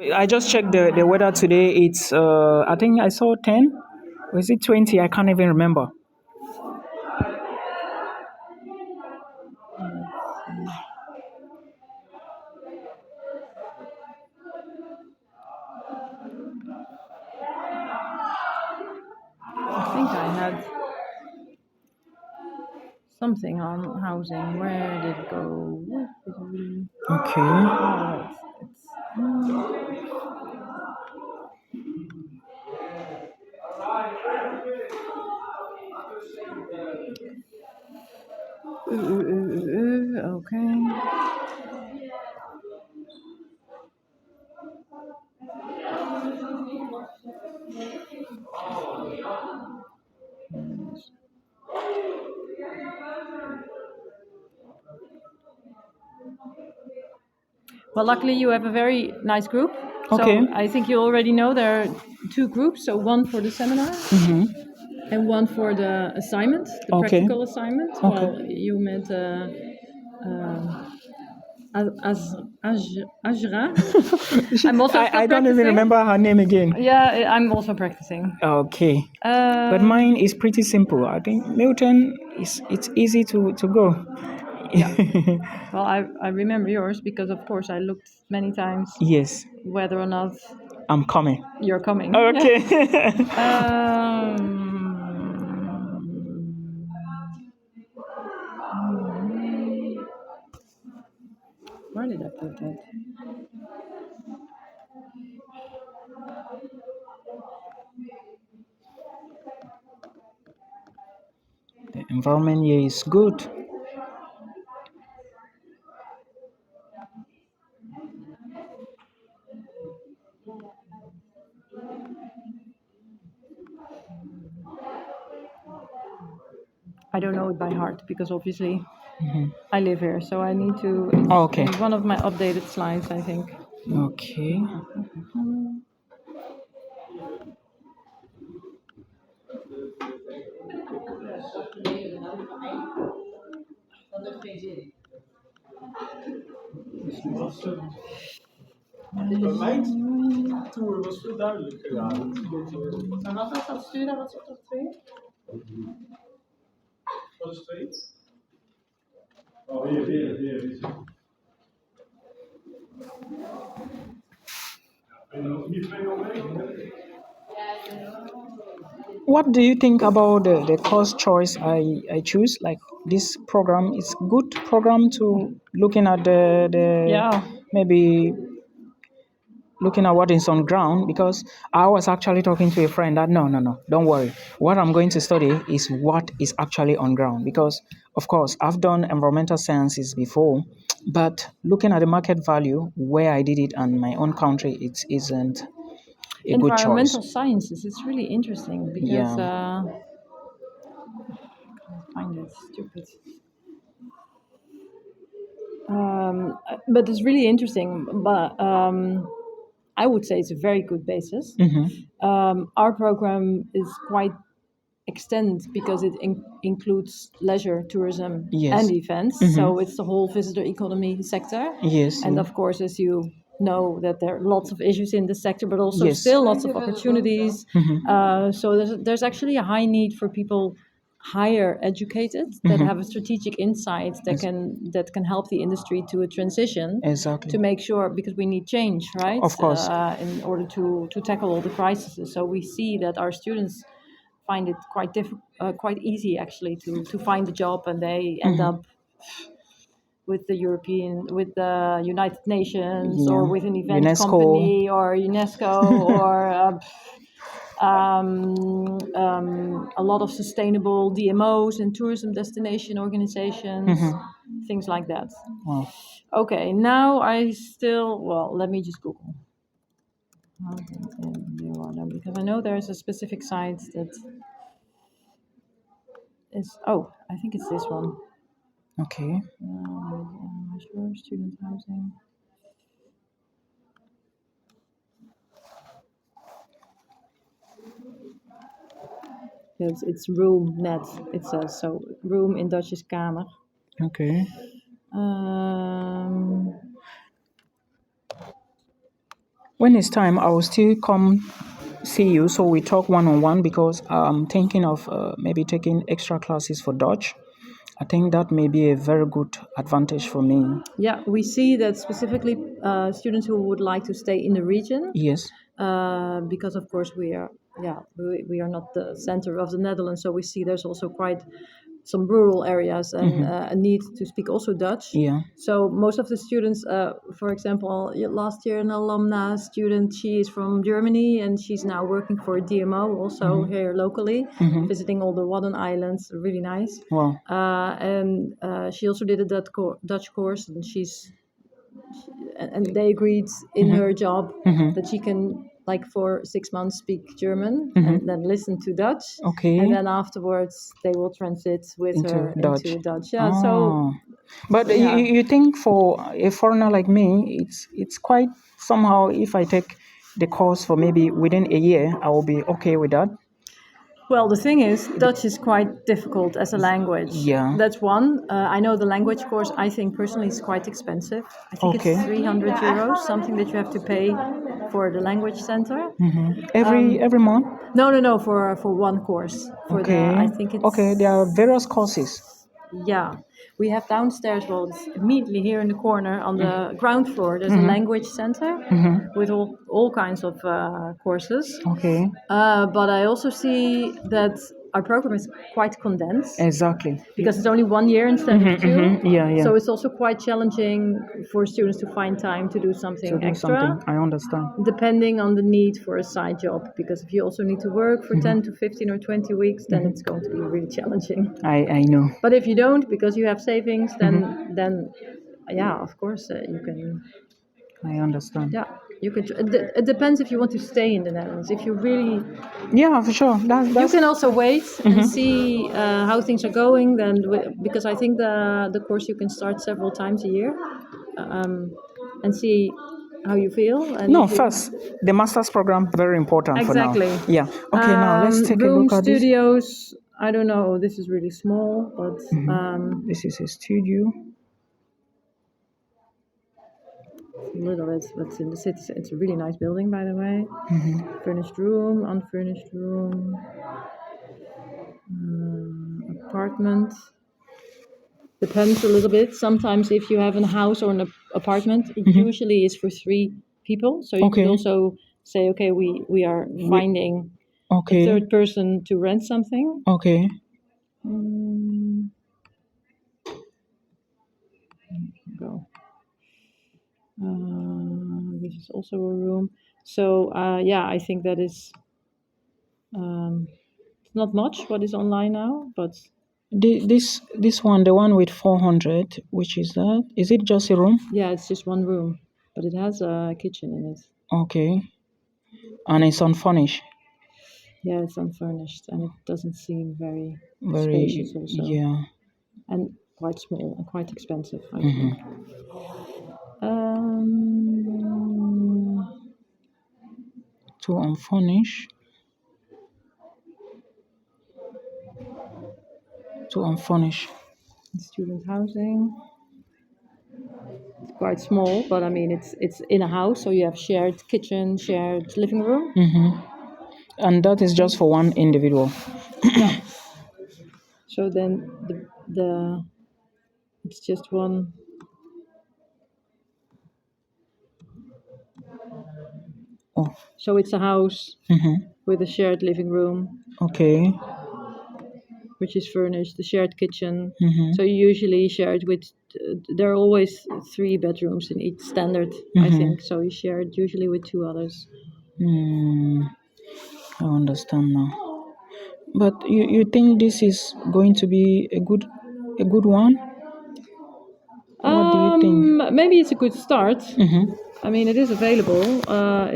I just checked the weather today. It's I think I saw 10. Or is it 20? I can't even remember. Let's see. I think I had something on housing. Where did it go? What did we? Okay. Oh, it's okay. Well, luckily you have a very nice group. Okay. So I think you already know there are two groups. So one for the seminar and one for the assignment, the Okay. practical assignment. Okay. Well, you met Ajra. I'm also I still don't even practicing. remember her name again. Yeah, I'm also practicing. Okay. But mine is pretty simple. I think Milton is it's easy to go. Yeah. Well, I remember yours because, of course, I looked many times Yes, whether or not I'm coming. you're coming. Okay. Where did I put that? The environment here is good. I don't know it by heart because obviously I live here, so I need to. Oh, It's okay. in one of my updated slides, I think. Okay. Bij mijn tour was veel duidelijker. Ja, Maar wat was dat sturen? Wat zit er twee? wat is twee? Oh, hier. Ben je nog niet twee overheen? What do you think about the course choice I choose? Like this program is good program to looking at the Yeah. maybe looking at what is on ground, because I was actually talking to a friend that no, don't worry. What I'm going to study is what is actually on ground, because of course I've done environmental sciences before, but looking at the market value where I did it in my own country, it isn't a good choice. Environmental sciences. It's really interesting because Yeah. I find it stupid. But it's really interesting. But I would say it's a very good basis. Our program is quite extended because it includes leisure, tourism, Yes. and events. So it's the whole visitor economy sector. Yes. And of course, as you know, that there are lots of issues in the sector, but also Yes. still lots of opportunities. So there's actually a high need for people higher educated that have a strategic insight that can help the industry to a transition Exactly. to make sure, because we need change, right? Of course. In order to tackle all the crises. So we see that our students find it quite easy actually to find a job, and they end up with the United Nations or Yeah. with an event UNESCO. company or UNESCO or a lot of sustainable DMOs and tourism destination organizations, things like that. Wow. Okay, now let me just Google. Because I know there's a specific site that is, I think it's this one. Okay. Sure, student housing. It's room net, it says. So room in Dutch is kamer. Okay. Um, when it's time, I will still come see you so we talk one-on-one because I'm thinking of maybe taking extra classes for Dutch. I think that may be a very good advantage for me. Yeah, we see that specifically students who would like to stay in the region, Yes. because of course we are not the center of the Netherlands, so we see there's also quite some rural areas and a need to speak also Dutch. Yeah. So most of the students, for example, last year an alumna student, she is from Germany and she's now working for a DMO also here locally, visiting all the Wadden Islands, really nice. Wow. And she also did a Dutch course, and and they agreed in her job that she can, like, for 6 months speak German and then listen to Dutch. Okay. And then afterwards they will transit with Into her Dutch. into Dutch. Yeah. Oh. So But yeah. you think for a foreigner like me, it's quite somehow if I take the course for maybe within a year, I will be okay with that. Well, the thing is, Dutch is quite difficult as a language. Yeah. That's one. I know the language course, I think personally, is quite expensive. I think Okay. it's 300 euros, something that you have to pay for the language center. Every month? No, for one course. For Okay. I think it's... Okay, there are various courses. Yeah. We have downstairs, well, it's immediately here in the corner on the ground floor, there's a language center with all kinds of courses. Okay. But I also see that our program is quite condensed Exactly. because it's only 1 year instead of 2. Yeah. So it's also quite challenging for students to find time to do something To do extra, something. I understand. depending on the need for a side job. Because if you also need to work for 10 to 15 or 20 weeks, then it's going to be really challenging. I know. But if you don't, because you have savings, then yeah, of course you can. I understand. Yeah, you could. It depends if you want to stay in the Netherlands. If you really, Yeah, for sure. you That's can also wait and see how things are going. Then, because I think the course you can start several times a year, and see how you feel. And no, if you- first the master's program very important Exactly. for now. Yeah. Okay, now let's take a room look at this. studios. I don't know. This is really small, but This is a studio. a little bit. But in the city, it's a really nice building, by the way. Furnished room, unfurnished room, apartment. Depends a little bit. Sometimes, if you have a house or an apartment, it usually is for 3 people. So you Okay. could also say, okay, we are finding a Okay. third person to rent something. Okay. Go. This is also a room. So yeah, I think that is it's not much what is online now, but This one, the one with 400, which is that? Is it just a room? yeah, it's just one room, but it has a kitchen in it. Okay. And it's unfurnished. Yeah, it's unfurnished, and it doesn't seem very Very. spacious also, Yeah. and quite small and quite expensive, I think. Two unfurnished. Two unfurnished. Student housing. It's quite small, but I mean it's in a house, so you have shared kitchen, shared living room. And that is just for one individual. So then the it's just one. Oh. So it's a house with a shared living room, Okay. which is furnished, the shared kitchen. So you usually share it with. There are always 3 bedrooms in each standard, I think. So you share it usually with 2 others. I understand now. But you think this is going to be a good one? What do you think? Maybe it's a good start. I mean, it is available.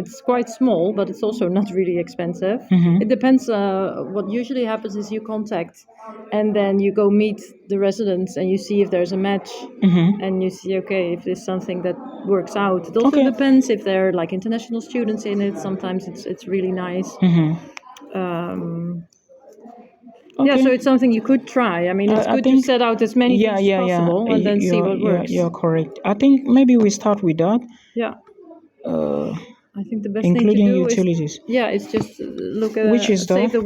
It's quite small, but it's also not really expensive. It depends. What usually happens is you contact, and then you go meet the residents, and you see if there's a match, and you see, okay, if there's something that works out. It also Okay. depends if there are like international students in it. Sometimes it's really nice. Yeah, Okay. so it's something you could try. I mean, it's I good to think- set out as many things as possible and then see what works. You're correct. I think maybe we start with that. Yeah. I think the best thing to including do utilities. is, yeah, it's just look at Which is save the the